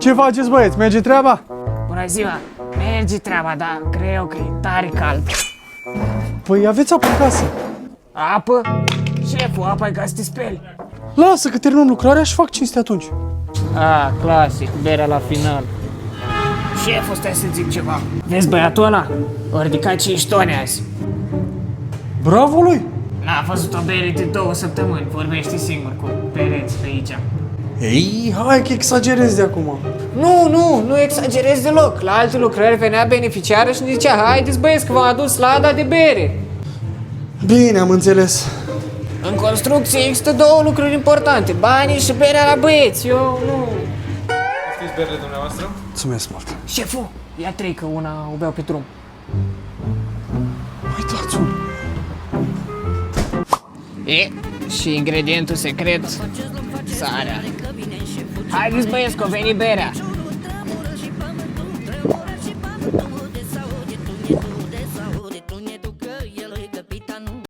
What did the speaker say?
Ce faceți, băieți? Merge treaba? Bună ziua! Merge treaba, dar greu că e tare cald. Păi aveți apă în casă. Apă? Șeful, apa e ca să te speli. Lasă că terminăm lucrarea și fac cinste atunci. Clasic, berea la final. Șeful, stai să zic ceva. Vezi băiatul ăla? O ridicat 5 tone azi. Bravo lui! N-a văzut o bere de 2 săptămâni, vorbește singur cu pereți pe aici. Ei, hai că exagerezi de acum. Nu exagerez deloc. La alte lucrări venea beneficiară și ne zicea: haideți băieți că v-am adus lada de bere. Bine, am înțeles. În construcție există 2 lucruri importante, banii și berea la băieți. Eu nu... Știți berile dumneavoastră? Mulțumesc mult. Șeful, ia 3 că una o beau pe drum. Mai dați un. Și ingredientul secret, sarea. Haideți băieți că a venit berea.